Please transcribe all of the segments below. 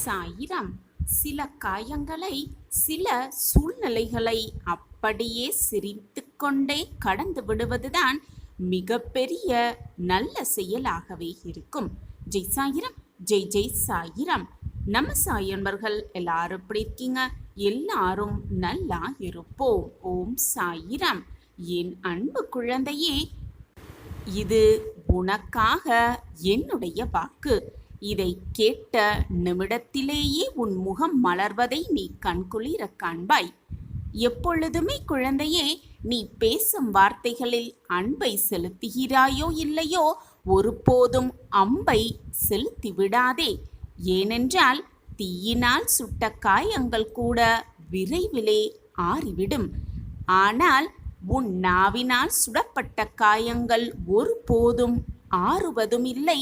சாயிரம். சில காயங்களை, சில சூழ்நிலைகளை அப்படியே சிரித்துக்கொண்டே கடந்து விடுவதுதான் மிகப்பெரிய நல்ல செயலாகவே இருக்கும். ஜெய் சாயிரம், ஜெய் ஜெய் சாயிரம். நம்ம சாயன்பர்கள் எல்லாரும் எப்படி இருக்கீங்க? எல்லாரும் நல்லா இருப்போம். ஓம் சாயிரம். என் அன்பு குழந்தையே, இது உனக்காக என்னுடைய வாக்கு. இதை கேட்ட நிமிடத்திலேயே உன் முகம் மலர்வதை நீ கண்குளிர காண்பாய். எப்பொழுதுமே குழந்தையே, நீ பேசும் வார்த்தைகளில் அன்பை செலுத்துகிறாயோ இல்லையோ, ஒருபோதும் அம்பை செலுத்தி விடாதே. ஏனென்றால் தீயினால் சுட்ட காயங்கள் கூட விரைவிலே ஆறிவிடும். ஆனால் உன் நாவினால் சுடப்பட்ட காயங்கள் ஒருபோதும் ஆறுவதும் இல்லை,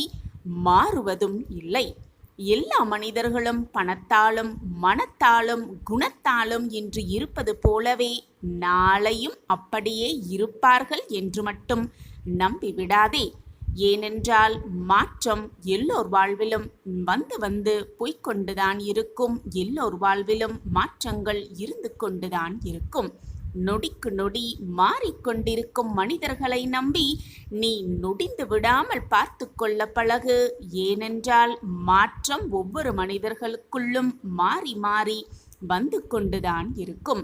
மாறுவதும் இல்லை. எல்லா மனிதர்களும் பணத்தாலும் மனத்தாலும் குணத்தாலும் இன்று இருப்பது போலவே நாளையும் அப்படியே இருப்பார்கள் என்று மட்டும் நம்பிவிடாதே. ஏனென்றால் மாற்றம் எல்லோர் வாழ்விலும் வந்து வந்து போய்கொண்டுதான் இருக்கும். எல்லோர் வாழ்விலும் மாற்றங்கள் இருந்து கொண்டுதான் இருக்கும். நொடிக்கு நொடி மாறிக்கொண்டிருக்கும் மனிதர்களை நம்பி நீ நொடிந்து விடாமல் பார்த்து கொள்ள பழகு. ஏனென்றால் மாற்றம் ஒவ்வொரு மனிதர்களுக்குள்ளும் மாறி மாறி வந்து கொண்டுதான் இருக்கும்.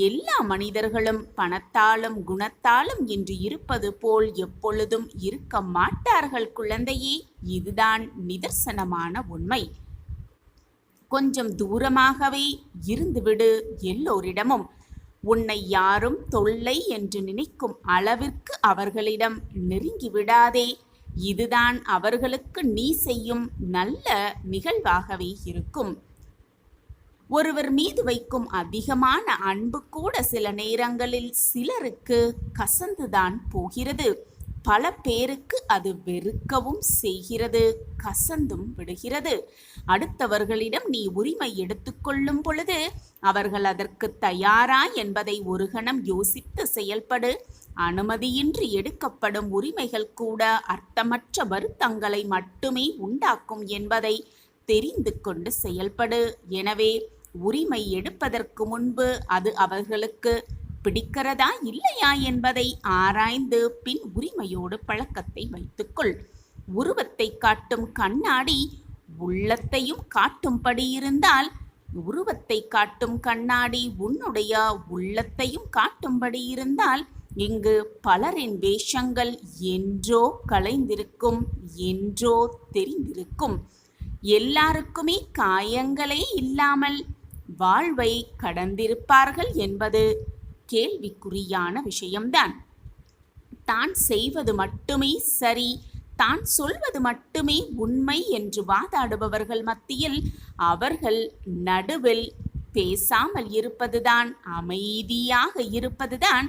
எல்லா மனிதர்களும் பணத்தாலும் குணத்தாலும் இன்று இருப்பது போல் எப்பொழுதும் இருக்க மாட்டார்கள் குழந்தையே. இதுதான் நிதர்சனமான உண்மை. கொஞ்சம் தூரமாகவே இருந்துவிடு எல்லோரிடமும். உன்னை யாரும் தொல்லை என்று நினைக்கும் அளவிற்கு அவர்களிடம் நெருங்கி விடாதே. இதுதான் அவர்களுக்கு நீ செய்யும் நல்ல நிகழ்வாகவே இருக்கும். ஒருவர் மீது வைக்கும் அதிகமான அன்பு கூட சில நேரங்களில் சிலருக்கு கசந்துதான் போகிறது. பல பேருக்கு அது வெறுக்கவும் செய்கிறது, கசந்தும் விடுகிறது. அடுத்தவர்களிடம் நீ உரிமை எடுத்துக்கொள்ளும் பொழுது அவர்கள் அதற்கு தயாரா என்பதை ஒரு கணம் யோசித்து செயல்படு. அனுமதியின்றி எடுக்கப்படும் உரிமைகள் கூட அர்த்தமற்ற வருத்தங்களை மட்டுமே உண்டாக்கும் என்பதை தெரிந்து கொண்டு செயல்படு. எனவே உரிமை எடுப்பதற்கு முன்பு அது அவர்களுக்கு பிடிக்கிறதா இல்லையா என்பதை ஆராய்ந்து பின் உரிமையோடு பழக்கத்தை வைத்துக்கொள். உருவத்தை காட்டும் கண்ணாடி உள்ளத்தையும் காட்டும்படி இருந்தால், உருவத்தை காட்டும் கண்ணாடி உன்னுடைய உள்ளத்தையும் காட்டும்படி இருந்தால், இங்கு பலரின் வேஷங்கள் என்றோ கலைந்திருக்கும், என்றோ தெரிந்திருக்கும். எல்லாருக்குமே காயங்களே இல்லாமல் வாழ்வை கடந்திருப்பார்கள் என்பது கேள்விக்குறியான விஷயம்தான். தான் செய்வது மட்டுமே சரி, தான் சொல்வது மட்டுமே உண்மை என்று வாதாடுபவர்கள் மத்தியில் அவர்கள் நடுவில் பேசாமல் இருப்பதுதான், அமைதியாக இருப்பதுதான்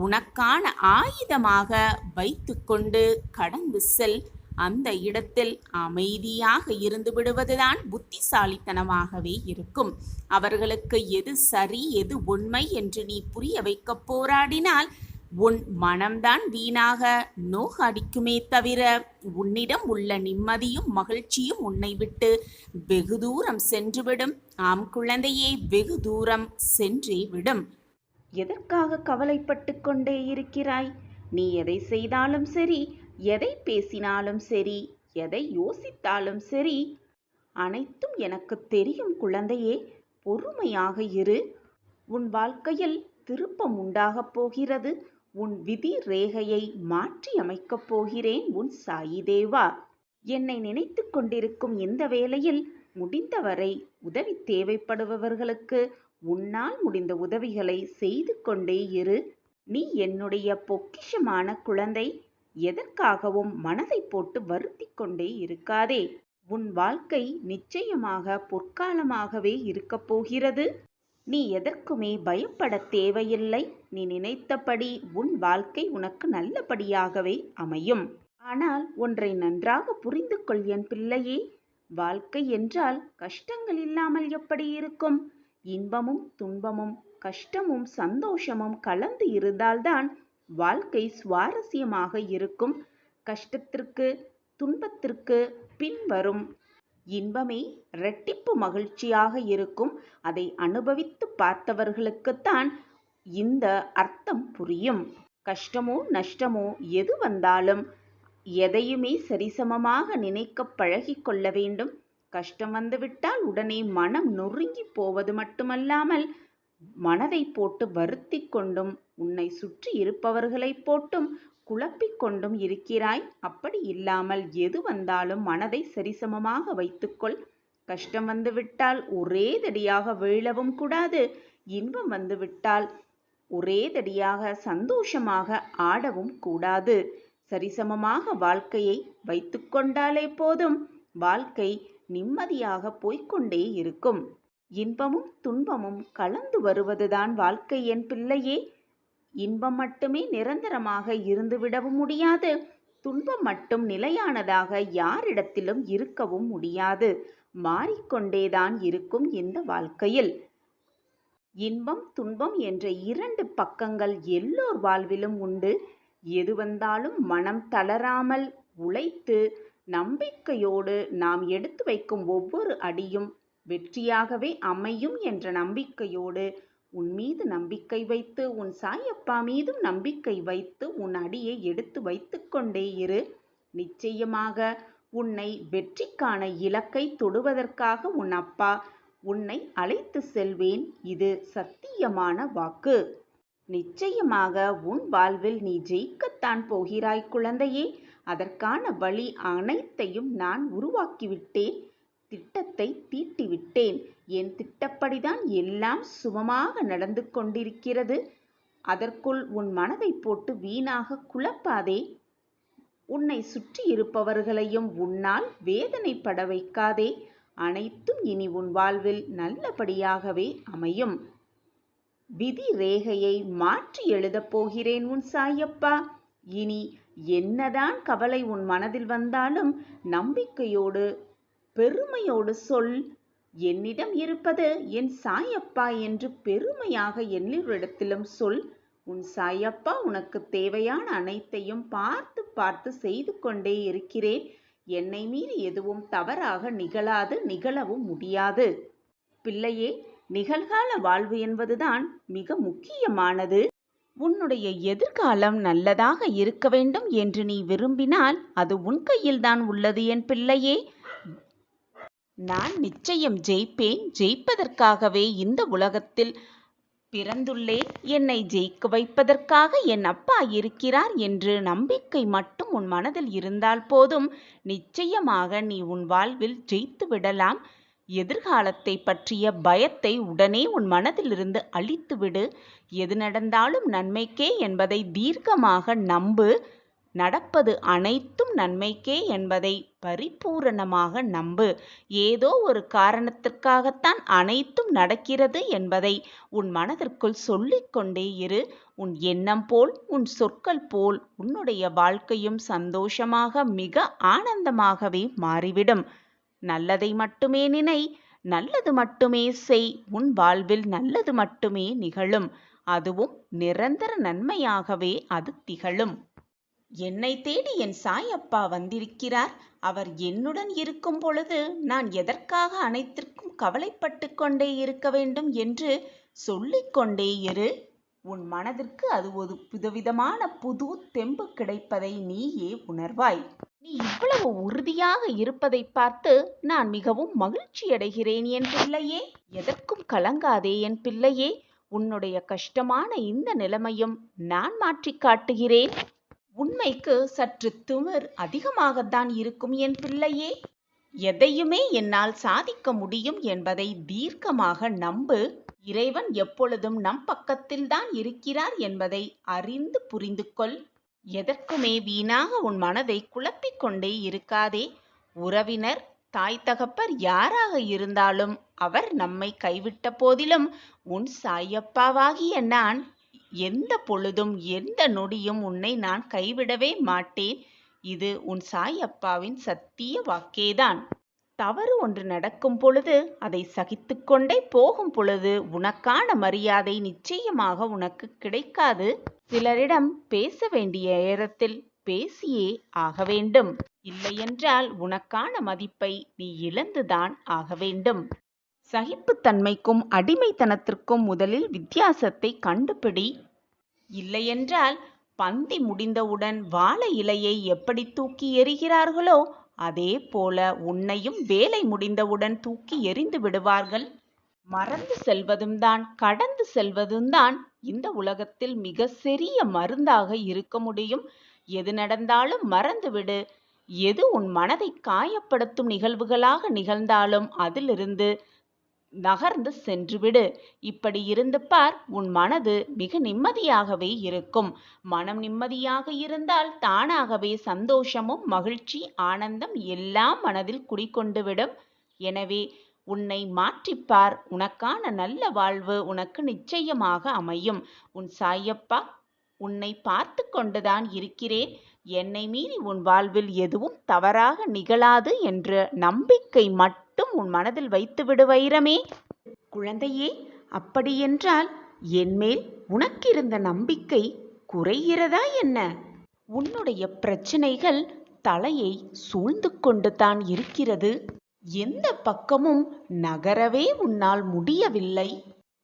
உனக்கான ஆயுதமாக வைத்துக்கொண்டு கடந்து செல். அந்த இடத்தில் அமைதியாக இருந்து விடுவதுதான் புத்திசாலித்தனமாகவே இருக்கும். அவர்களுக்கு எது சரி எது உண்மை என்று நீ புரிய வைக்க போராடினால் உன் மனம்தான் வீணாக நோகடிக்குமே தவிர உன்னிடம் உள்ள நிம்மதியும் மகிழ்ச்சியும் உன்னை விட்டு வெகு தூரம் சென்றுவிடும். ஆம் குழந்தையே, வெகு தூரம் சென்றே விடும். எதற்காக கவலைப்பட்டு கொண்டே இருக்கிறாய்? நீ எதை செய்தாலும் சரி, எதை பேசினாலும் சரி, எதை யோசித்தாலும் சரி, அனைத்தும் எனக்கு தெரியும் குழந்தையே. பொறுமையாக இரு. உன் வாழ்க்கையில் திருப்பம் உண்டாகப் போகிறது. உன் விதி ரேகையை மாற்றி அமைக்கப் போகிறேன் உன் சாயி தேவா. என்னை நினைத்து கொண்டிருக்கும் இந்த வேளையில் முடிந்தவரை உதவி தேவைப்படுபவர்களுக்கு உன்னால் முடிந்த உதவிகளை செய்து கொண்டே இரு. நீ என்னுடைய பொக்கிஷமான குழந்தை. எதற்காகவும் மனதை போட்டு வருத்தி கொண்டே இருக்காதே. உன் வாழ்க்கை நிச்சயமாக பொற்காலமாகவே இருக்கப் போகிறது. நீ எதற்குமே பயப்பட தேவையில்லை. நீ நினைத்தபடி உன் வாழ்க்கை உனக்கு நல்லபடியாகவே அமையும். ஆனால் ஒன்றை நன்றாக புரிந்து கொள் என் பிள்ளையே. வாழ்க்கை என்றால் கஷ்டங்கள் இல்லாமல் எப்படி இருக்கும்? இன்பமும் துன்பமும் கஷ்டமும் சந்தோஷமும் கலந்து இருந்தால்தான் வாழ்க்கை சுவாரஸ்யமாக இருக்கும். கஷ்டத்திற்கு துன்பத்திற்கு பின்வரும் இன்பமே இரட்டிப்பு மகிழ்ச்சியாக இருக்கும். அதை அனுபவித்து பார்த்தவர்களுக்குத்தான் இந்த அர்த்தம் புரியும். கஷ்டமோ நஷ்டமோ எது வந்தாலும் எதையுமே சரிசமமாக நினைக்க பழகிக் கொள்ள வேண்டும். கஷ்டம் வந்துவிட்டால் உடனே மனம் நொறுங்கி போவது மட்டுமல்லாமல் மனதை போட்டு வருத்திக் கொண்டும் உன்னை சுற்றி இருப்பவர்களை போட்டும் குழப்பிக் கொண்டும் இருக்கிறாய். அப்படி இல்லாமல் எது வந்தாலும் மனதை சரிசமமாக வைத்துக்கொள். கஷ்டம் வந்துவிட்டால் ஒரேதடியாக வீழவும் கூடாது. இன்பம் வந்துவிட்டால் ஒரேதடியாக சந்தோஷமாக ஆடவும் கூடாது. சரிசமமாக வாழ்க்கையை வைத்துக்கொண்டாலே போதும். வாழ்க்கை நிம்மதியாக போய்க்கொண்டே இருக்கும். இன்பமும் துன்பமும் கலந்து வருவதுதான் வாழ்க்கை என் பிள்ளையே. இன்பம் மட்டுமே நிரந்தரமாக இருந்துவிடவும் முடியாது. துன்பம் மட்டும் நிலையானதாக யாரிடத்திலும் இருக்கவும் முடியாது. மாறிக்கொண்டேதான் இருக்கும் இந்த வாழ்க்கையில். இன்பம் துன்பம் என்ற 2 பக்கங்கள் எல்லோர் வாழ்விலும் உண்டு. எது வந்தாலும் மனம் தளராமல் உழைத்து நம்பிக்கையோடு நாம் எடுத்து வைக்கும் ஒவ்வொரு அடியும் வெற்றியாகவே அமையும் என்ற நம்பிக்கையோடு உன் மீது நம்பிக்கை வைத்து உன் சாயப்பா மீதும் நம்பிக்கை வைத்து உன் அடியை எடுத்து வைத்து கொண்டே இரு. நிச்சயமாக உன்னை வெற்றிக்கான இலக்கை தொடுவதற்காக உன் அப்பா உன்னை அழைத்து செல்வேன். இது சத்தியமான வாக்கு. நிச்சயமாக உன் வாழ்வில் நீ ஜெயிக்கத்தான் போகிறாய் குழந்தையே. அதற்கான வழி அனைத்தையும் நான் உருவாக்கிவிட்டேன். திட்டத்தை தீட்டிவிட்டேன். என் திட்டப்படிதான் எல்லாம் சுமமாக நடந்து கொண்டிருக்கிறது. அதற்குள் உன் மனதை போட்டு வீணாக குழப்பாதே. உன்னை சுற்றி இருப்பவர்களையும் உன்னால் வேதனைப்பட வைக்காதே. அனைத்தும் இனி உன் வாழ்வில் நல்லபடியாகவே அமையும். விதி ரேகையை மாற்றி எழுதப் போகிறேன் உன் சாயப்பா. இனி என்னதான் கவலை உன் மனதில் வந்தாலும் நம்பிக்கையோடு பெருமையோடு சொல். என்னிடம் இருப்பது என் சாயப்பா என்று பெருமையாக எல்லோரிடத்திலும் சொல். உன் சாயப்பா உனக்கு தேவையான அனைத்தையும் பார்த்து பார்த்து செய்து கொண்டே இருக்கிறேன். என்னை மீறி எதுவும் தவறாக நிகழாது, நிகழவும் முடியாது. பிள்ளையே, நிகழ்கால வாழ்வு என்பதுதான் மிக முக்கியமானது. உன்னுடைய எதிர்காலம் நல்லதாக இருக்க வேண்டும் என்று நீ விரும்பினால் அது உன் கையில்தான் உள்ளது என் பிள்ளையே. நான் நிச்சயம் ஜெயிப்பேன். ஜெயிப்பதற்காகவே இந்த உலகத்தில் பிறந்துள்ளேன். என்னை ஜெயிக்க வைப்பதற்காக என் அப்பா இருக்கிறார் என்று நம்பிக்கை மட்டும் உன் மனதில் இருந்தால் போதும். நிச்சயமாக நீ உன் வாழ்வில் ஜெயித்து விடலாம். எதிர்காலத்தை பற்றிய பயத்தை உடனே உன் மனதிலிருந்து அழித்துவிடு. எது நடந்தாலும் நன்மைக்கே என்பதை தீர்க்கமாக நம்பு. நடப்பது அனைத்தும் நன்மைக்கே என்பதை பரிபூரணமாக நம்பு. ஏதோ ஒரு காரணத்திற்காகத்தான் அனைத்தும் நடக்கிறது என்பதை உன் மனதிற்குள் சொல்லிக்கொண்டே இரு. உன் எண்ணம் போல் உன் சொற்கள் போல் உன்னுடைய வாழ்க்கையும் சந்தோஷமாக மிக ஆனந்தமாகவே மாறிவிடும். நல்லதை மட்டுமே நினை, நல்லது மட்டுமே செய். உன் வாழ்வில் நல்லது மட்டுமே நிகழும். அதுவும் நிரந்தர நன்மையாகவே அது திகழும். என்னை தேடி என் சாயப்பா வந்திருக்கிறார். அவர் என்னுடன் இருக்கும் பொழுது நான் எதற்காக அனைத்திற்கும் கவலைப்பட்டு கொண்டே இருக்க வேண்டும் என்று சொல்லிக்கொண்டே இரு. உன் மனதிற்கு அது ஒரு புதுவிதமான புது தெம்பு கிடைப்பதை நீயே உணர்வாய். நீ இவ்வளவு உறுதியாக இருப்பதை பார்த்து நான் மிகவும் மகிழ்ச்சி அடைகிறேன் என் பிள்ளையே. எதற்கும் கலங்காதே என் பிள்ளையே. உன்னுடைய கஷ்டமான இந்த நிலைமையும் நான் மாற்றி காட்டுகிறேன். உண்மைக்கு சற்று திமிர் அதிகமாகத்தான் இருக்கும் என் பிள்ளையே. எதையுமே என்னால் சாதிக்க முடியும் என்பதை தீர்க்கமாக நம்பு. இறைவன் எப்பொழுதும் நம் பக்கத்தில்தான் இருக்கிறார் என்பதை அறிந்து புரிந்து கொள். எதற்குமே வீணாக உன் மனதை குழப்பிக் கொண்டே இருக்காதே. உறவினர், தாய் தகப்பர் யாராக இருந்தாலும் அவர் நம்மை கைவிட்ட போதிலும் உன் சாயப்பாவாகிய நான் எந்த பொழுதும் எந்த நொடியும் உன்னை நான் கைவிடவே மாட்டேன். இது உன் சாயப்பாவின் சத்திய வாக்கேதான். தவறு ஒன்று நடக்கும் பொழுது அதை சகித்துக்கொண்டே போகும் பொழுது உனக்கான மரியாதை நிச்சயமாக உனக்கு கிடைக்காது. சிலரிடம் பேச வேண்டிய நேரத்தில் பேசியே ஆக வேண்டும். இல்லையென்றால் உனக்கான மதிப்பை நீ இழந்துதான் ஆக வேண்டும். சகிப்புத்தன்மைக்கும் அடிமைத்தனத்திற்கும் முதலில் வித்தியாசத்தை கண்டுபிடி. இல்லையென்றால் பந்தி முடிந்தவுடன் வாழை இலையை எப்படி தூக்கி எறிகிறார்களோ அதே போல உன்னையும் வேலை முடிந்தவுடன் தூக்கி எறிந்து விடுவார்கள். மறந்து செல்வதும் தான் கடந்து செல்வதும் தான் இந்த உலகத்தில் மிக சிறிய மருந்தாக இருக்க முடியும். எது நடந்தாலும் மறந்துவிடு. எது உன் மனதை காயப்படுத்தும் நிகழ்வுகளாக நிகழ்ந்தாலும் அதிலிருந்து நகர்ந்து சென்றுவிடு. இப்படி இருந்து பார், உன் மனது மிக நிம்மதியாகவே இருக்கும். மனம் நிம்மதியாக இருந்தால் தானாகவே சந்தோஷமும் மகிழ்ச்சி ஆனந்தம் எல்லாம் மனதில் குடிகொண்டுவிடும். எனவே உன்னை மாற்றிப்பார். உனக்கான நல்ல வாழ்வு உனக்கு நிச்சயமாக அமையும். உன் சாயப்பா உன்னை பார்த்து கொண்டுதான் இருக்கிறேன். என்னை மீறி உன் வாழ்வில் எதுவும் தவறாக நிகழாது என்ற நம்பிக்கை மட்டும் உன் மனதில் வைத்துவிடு வைரமே. குழந்தையே, அப்படியென்றால் என்மேல் உனக்கிருந்த நம்பிக்கை குறைகிறதா என்ன? உன்னுடைய பிரச்சனைகள் தலையை சூழ்ந்து கொண்டு தான் இருக்கிறது. எந்த பக்கமும் நகரவே உன்னால் முடியவில்லை.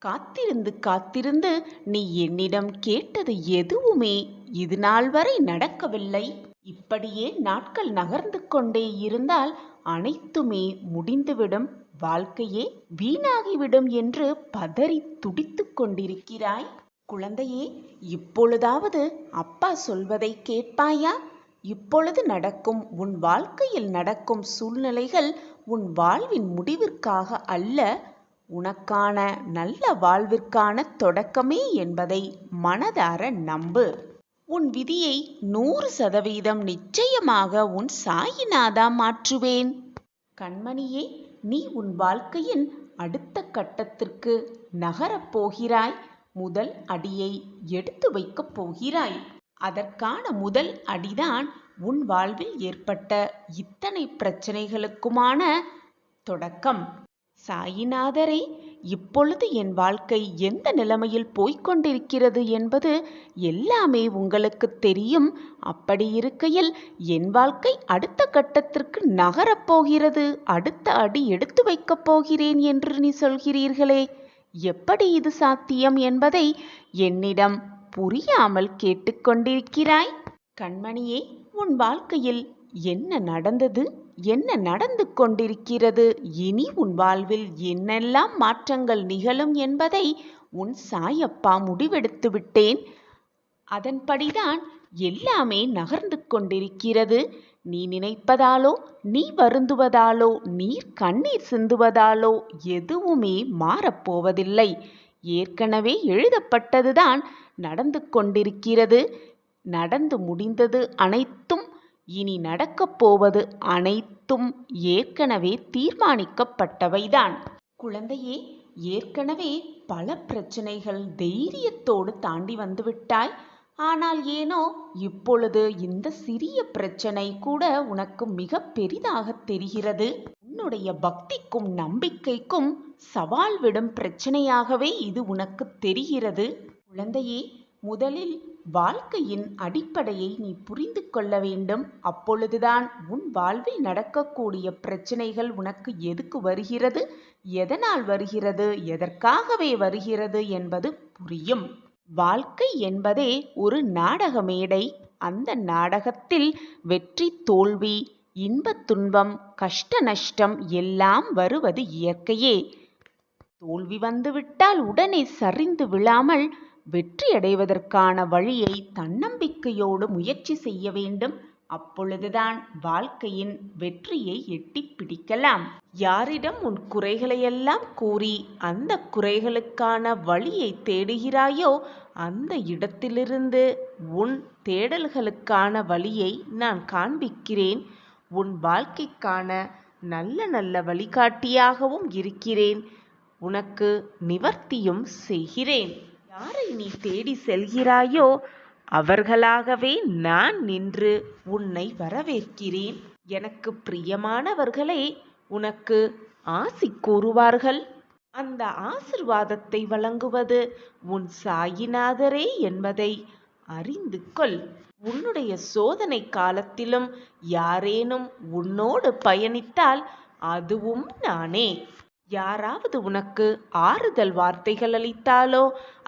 காத்திருந்து காத்திருந்து நீ என்னிடம் கேட்டது எதுவுமே இது நாள் வரை நடக்கவில்லை. இப்படியே நாட்கள் நகர்ந்து கொண்டே இருந்தால் அனைத்துமே முடிந்துவிடும், வாழ்க்கையே வீணாகிவிடும் என்று பதறி துடித்து கொண்டிருக்கிறாய். குழந்தையே, இப்பொழுதாவது அப்பா சொல்வதை கேட்பாயா? இப்பொழுது நடக்கும் உன் வாழ்க்கையில் நடக்கும் சூழ்நிலைகள் உன் வாழ்வின் முடிவிற்காக அல்ல, உனக்கான நல்ல வாழ்விற்கான தொடக்கமே என்பதை மனதார நம்பு. உன் விதியை 100% நிச்சயமாக உன் சாயிநாதா மாற்றுவேன். கண்மணியே, நீ உன் வாழ்க்கையின் அடுத்த கட்டத்திற்கு நகரப் போகிறாய். முதல் அடியை எடுத்து வைக்கப் போகிறாய். அதற்கான முதல் அடிதான் உன் வாழ்வில் ஏற்பட்ட இத்தனை பிரச்சனைகளுக்குமான தொடக்கம். சாயிநாதரே, இப்பொழுது என் வாழ்க்கை எந்த நிலைமையில் போய்கொண்டிருக்கிறது என்பது எல்லாமே உங்களுக்கு தெரியும். அப்படி இருக்கையில் என் வாழ்க்கை அடுத்த கட்டத்திற்கு நகரப்போகிறது, அடுத்த அடி எடுத்து வைக்கப் போகிறேன் என்று நீ சொல்கிறீர்களே, எப்படி இது சாத்தியம் என்பதை என்னிடம் புரியாமல் கேட்டுக்கொண்டிருக்கிறாய். கண்மணியே, உன் வாழ்க்கையில் என்ன நடந்தது, என்ன நடந்து கொண்டிருக்கிறது, இனி உன் வாழ்வில் என்னெல்லாம் மாற்றங்கள் நிகழும் என்பதை உன் சாயப்பா முடிவெடுத்து விட்டேன். அதன்படிதான் எல்லாமே நகர்ந்து கொண்டிருக்கிறது. நீ நினைப்பதாலோ, நீ வருந்துவதாலோ, நீர் கண்ணீர் சிந்துவதாலோ எதுவுமே மாறப்போவதில்லை. ஏற்கனவே எழுதப்பட்டதுதான் நடந்து கொண்டிருக்கிறது. நடந்து முடிந்தது அனைத்தும், இனி நடக்கப் போவது அனைத்தும் ஏற்கனவே தீர்மானிக்கப்பட்டவைதான். குழந்தையே, ஏற்கனவே பல பிரச்சனைகள் தைரியத்தோடு தாண்டி வந்துவிட்டாய். ஆனால் ஏனோ இப்பொழுது இந்த சிறிய பிரச்சனை கூட உனக்கு மிக பெரிதாக தெரிகிறது. உன்னுடைய பக்திக்கும் நம்பிக்கைக்கும் சவால் விடும் பிரச்சனையாகவே இது உனக்கு தெரிகிறது. குழந்தையே, முதலில் வாழ்க்கையின் அடிப்படையை நீ புரிந்து கொள்ள வேண்டும். அப்பொழுதுதான் உன் வாழ்வில் நடக்கக்கூடிய பிரச்சனைகள் உனக்கு எதுக்கு வருகிறது, எதனால் வருகிறது, எதற்காகவே வருகிறது என்பது புரியும். வாழ்க்கை என்பதே ஒரு நாடக மேடை. அந்த நாடகத்தில் வெற்றி தோல்வி, இன்ப துன்பம், கஷ்ட நஷ்டம் எல்லாம் வருவது இயற்கையே. தோல்வி வந்துவிட்டால் உடனே சரிந்து விழாமல் வெற்றி அடைவதற்கான வழியை தன்னம்பிக்கையோடு முயற்சி செய்ய வேண்டும். அப்பொழுதுதான் வாழ்க்கையின் வெற்றியை எட்டி பிடிக்கலாம். யாரிடம் உன் குறைகளையெல்லாம் கூறி அந்த குறைகளுக்கான வழியை தேடுகிறாயோ அந்த இடத்திலிருந்து உன் தேடல்களுக்கான வழியை நான் காண்பிக்கிறேன். உன் வாழ்க்கைக்கான நல்ல நல்ல வழிகாட்டியாகவும் இருக்கிறேன். உனக்கு நிவர்த்தியும் செய்கிறேன். யாரை நீ தேடி செல்கிறாயோ அவர்களாகவே நான் நின்று உன்னை வரவேற்கிறேன். எனக்கு பிரியமானவர்களே உனக்கு ஆசி கூறுவார்கள். அந்த ஆசிர்வாதத்தை வழங்குவது உன் சாயிநாதரே என்பதை அறிந்து கொள். உன்னுடைய சோதனை காலத்திலும் யாரேனும் உன்னோடு பயணித்தால் அதுவும் நானே. யாராவது உனக்கு ஆறுதல் வார்த்தைகள் அளித்தாலோ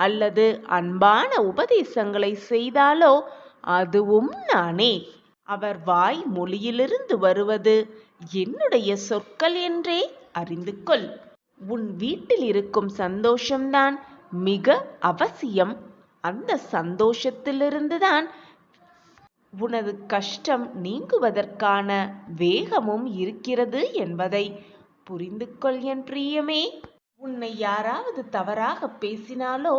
அல்லது அன்பான உபதேசங்களை செய்தாலோ அதுவும் நானே. அவர் வாய் மொழியிலிருந்து வருவது என்னுடைய சொற்கள் என்றே அறிந்து கொள். உன் வீட்டில் இருக்கும் சந்தோஷம்தான் மிக அவசியம். அந்த சந்தோஷத்திலிருந்துதான் உனது கஷ்டம் நீங்குவதற்கான வேகமும் இருக்கிறது என்பதை புரிந்து கொள் என் பிரியமே. உன்னை யாராவது தவறாக பேசினாலோ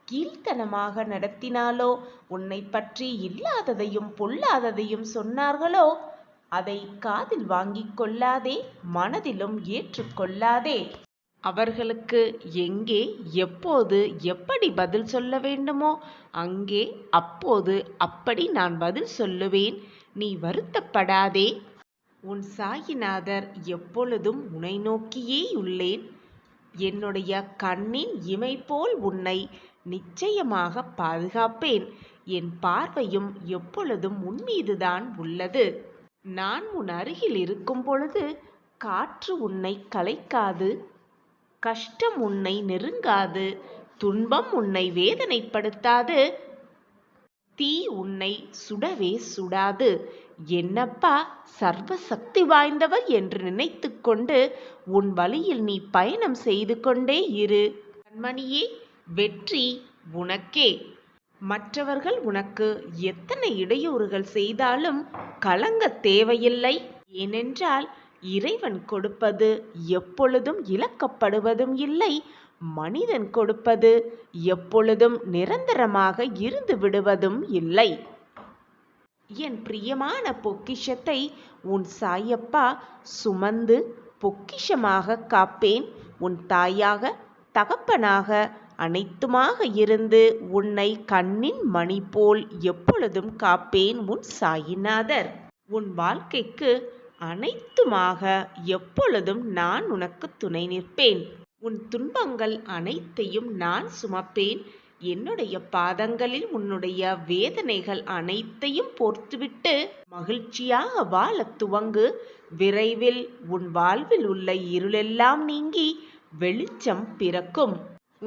கீழ்த்தனமாக நடத்தினாலோ உன்னை பற்றி இல்லாததையும் பொல்லாததையும் சொன்னார்களோ அதை காதில் வாங்கிக் கொள்ளாதே, மனதிலும் ஏற்றுக்கொள்ளாதே. அவர்களுக்கு எங்கே எப்போது எப்படி பதில் சொல்ல வேண்டுமோ அங்கே அப்போது அப்படி நான் பதில் சொல்லுவேன். நீ வருத்தப்படாதே. உன் சாயிநாதர் எப்பொழுதும் உன்னை நோக்கியே உள்ளேன். என்னுடைய கண்ணின் இமை போல் உன்னை நிச்சயமாக பாதுகாப்பேன். என் பார்வையும் எப்பொழுதும் உன்மீதுதான் உள்ளது. நான் உன் அருகில் இருக்கும் பொழுது காற்று உன்னை கலைக்காது, கஷ்டம் உன்னை நெருங்காது, துன்பம் உன்னை வேதனைப்படுத்தாது, தீ உன்னை சுடவே சுடாது. என்னப்பா சர்வ சக்தி வாய்ந்தவர் என்று நினைத்து கொண்டு உன் வழியில் நீ பயணம் செய்து கொண்டே இரு கண்மணியே. வெற்றி உனக்கே. மற்றவர்கள் உனக்கு எத்தனை இடையூறுகள் செய்தாலும் கலங்க தேவையில்லை. ஏனென்றால் இறைவன் கொடுப்பது எப்பொழுதும் இழக்கப்படுவதும் இல்லை. மனிதன் கொடுப்பது எப்பொழுதும் நிரந்தரமாக இருந்து விடுவதும் இல்லை. என் பிரியமான பொக்கிஷத்தை உன் சாயப்பா சுமந்து பொக்கிஷமாக காப்பேன். உன் தாயாக தகப்பனாக அனைத்துமாக இருந்து உன்னை கண்ணின் மணி போல் எப்பொழுதும் காப்பேன் உன் சாயிநாதர். உன் வாழ்க்கைக்கு அனைத்துமாக எப்பொழுதும் நான் உனக்கு துணை நிற்பேன். உன் துன்பங்கள் அனைத்தையும் நான் சுமப்பேன். என்னுடைய பாதங்களில் உன்னுடைய வேதனைகள் அனைத்தையும் போர்த்துவிட்டு மகிழ்ச்சியாக வாழ துவங்கு. விரைவில் உன் வாழ்வில் உள்ள இருளெல்லாம் நீங்கி வெளிச்சம் பிறக்கும்.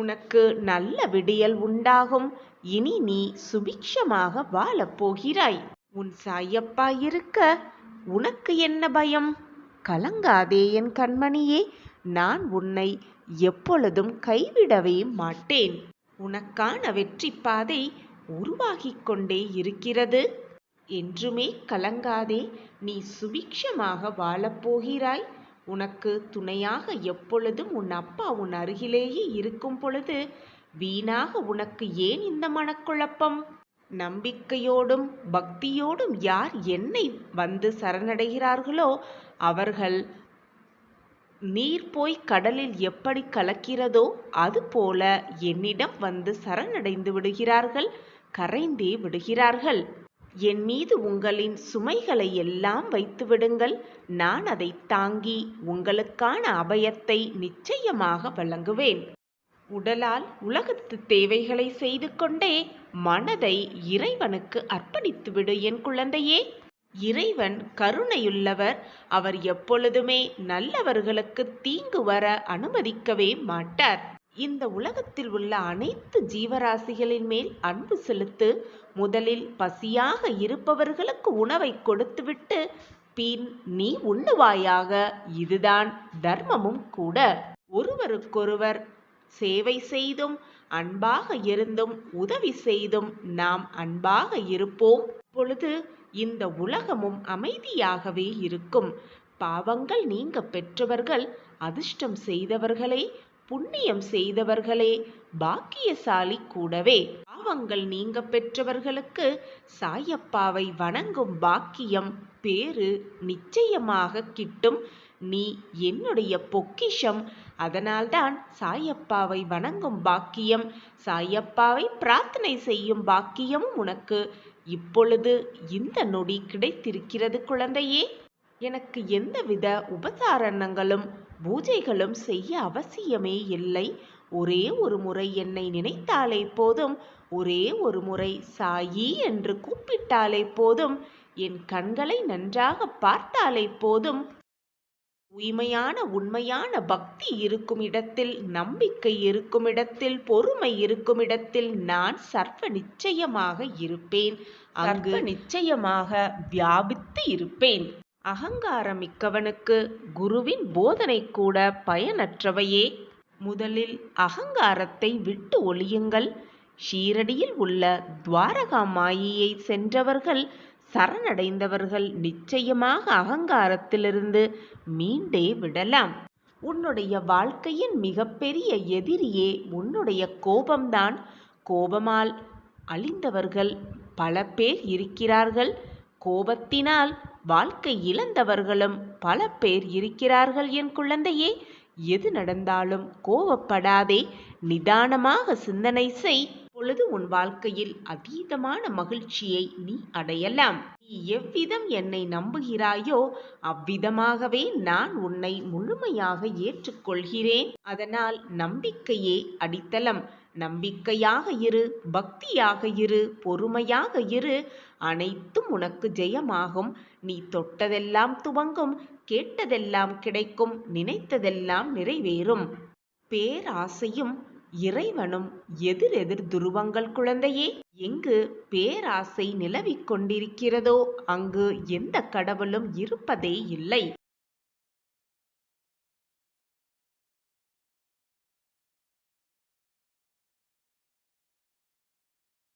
உனக்கு நல்ல விடியல் உண்டாகும். இனி நீ சுபிக்ஷமாக வாழப் போகிறாய். உன் சாயப்பா இருக்க உனக்கு என்ன பயம்? கலங்காதே என் கண்மணியே. நான் உன்னை எப்பொழுதும் கைவிடவே மாட்டேன். உனக்கான வெற்றி பாதை உருவாகிக் கொண்டே இருக்கிறது. என்றுமே கலங்காதே. நீ சுபிக்ஷமாக வாழப்போகிறாய். உனக்கு துணையாக எப்பொழுதும் உன் அப்பா உன் அருகிலேயே இருக்கும் பொழுது வீணாக உனக்கு ஏன் இந்த மனக்குழப்பம்? நம்பிக்கையோடும் பக்தியோடும் யார் என்னை வந்து சரணடைகிறார்களோ அவர்கள் நீர் போய் கடலில் எப்படி கலக்கிறதோ அதுபோல என்னிடம் வந்து சரணடைந்து விடுகிறார்கள், கரைந்தே விடுகிறார்கள். என் மீது உங்களின் சுமைகளை எல்லாம் வைத்து விடுங்கள். நான் அதை தாங்கி உங்களுக்கான அபயத்தை நிச்சயமாக வழங்குவேன். உடலால் உலகத்து தேவைகளை செய்து கொண்டே மனதை இறைவனுக்கு அர்ப்பணித்துவிடு என் குழந்தையே. இறைவன் கருணையுள்ளவர். அவர் எப்பொழுதுமே நல்லவர்களுக்கு தீங்கு வர அனுமதிக்கவே மாட்டார். இந்த உலகத்தில் உள்ள அனைத்து ஜீவராசிகளின் மேல் அன்பு செலுத்து. முதலில் பசியாக இருப்பவர்களுக்கு உணவை கொடுத்துவிட்டு பின் நீ உண்ணுவாயாக. இதுதான் தர்மமும் கூட. ஒருவருக்கொருவர் சேவை செய்தும் அன்பாக இருந்தும் உதவி செய்தும் நாம் அன்பாக இருப்போம். பொழுது இந்த உலகமும் அமைதியாகவே இருக்கும். பாவங்கள் நீங்க பெற்றவர்கள் அதிர்ஷ்டம் செய்தவர்களே, புண்ணியம் செய்தவர்களே பாக்கியசாலி கூடவே. பாவங்கள் நீங்க பெற்றவர்களுக்கு சாயப்பாவை வணங்கும் பாக்கியம் பேறு நிச்சயமாக கிட்டும். நீ என்னுடைய பொக்கிஷம். அதனால்தான் சாயப்பாவை வணங்கும் பாக்கியம், சாயப்பாவை பிரார்த்தனை செய்யும் பாக்கியமும் உனக்கு இப்பொழுது இந்த நொடி கிடைத்திருக்கிறது குழந்தையே. எனக்கு எந்தவித உபசாரணங்களும் பூஜைகளும் செய்ய அவசியமே இல்லை. ஒரே ஒரு முறை என்னை நினைத்தாலே போதும், ஒரே ஒரு முறை சாயி என்று கூப்பிட்டாலே போதும், என் கண்களை நன்றாக பார்த்தாலே போதும், தூய்மையான உண்மையான பக்தி இருக்கும் இடத்தில், நம்பிக்கை இருக்கும் இடத்தில், பொறுமை இருக்கும் இடத்தில் நான் சர்வ நிச்சயமாக இருப்பேன். அங்கு நிச்சயமாக வியாபித்து இருப்பேன். அகங்காரம் மிக்கவனுக்கு குருவின் போதனை கூட பயனற்றவையே. முதலில் அகங்காரத்தை விட்டு ஒழியுங்கள். ஷீரடியில் உள்ள துவாரகா மாயியை சென்றவர்கள், சரணடைந்தவர்கள் நிச்சயமாக அகங்காரத்திலிருந்து மீண்டே விடலாம். உன்னுடைய வாழ்க்கையின் மிகப்பெரிய எதிரியே உன்னுடைய கோபம்தான். கோபமால் அழிந்தவர்கள் பல பேர் இருக்கிறார்கள். கோபத்தினால் வாழ்க்கை இழந்தவர்களும் பல பேர் இருக்கிறார்கள். என் குழந்தையே, எது நடந்தாலும் கோபப்படாதே, நிதானமாக சிந்தனை செய். பொழுது உன் வாழ்க்கையில் அதீதமான மகிழ்ச்சியை நீ அடையலாம். நீ எவ்விதம் என்னை நம்புகிறாயோ அவ்விதமாகவே நான் உன்னை முழுமையாக ஏற்றுக்கொள்கிறேன். அதனால் நம்பிக்கையே அடித்தளம். நம்பிக்கையாக இரு, பக்தியாக இரு, பொறுமையாக இரு. அனைத்தும் உனக்கு ஜெயமாகும். நீ தொட்டதெல்லாம் துவங்கும், கேட்டதெல்லாம் கிடைக்கும், நினைத்ததெல்லாம் நிறைவேறும். பேராசையும் இறைவனும் எதிரெதிர் துருவங்கள் குழந்தையே. எங்கு பேராசை நிலவிக் கொண்டிருக்கிறதோ அங்கு எந்த கடவுளும் இருப்பதே இல்லை.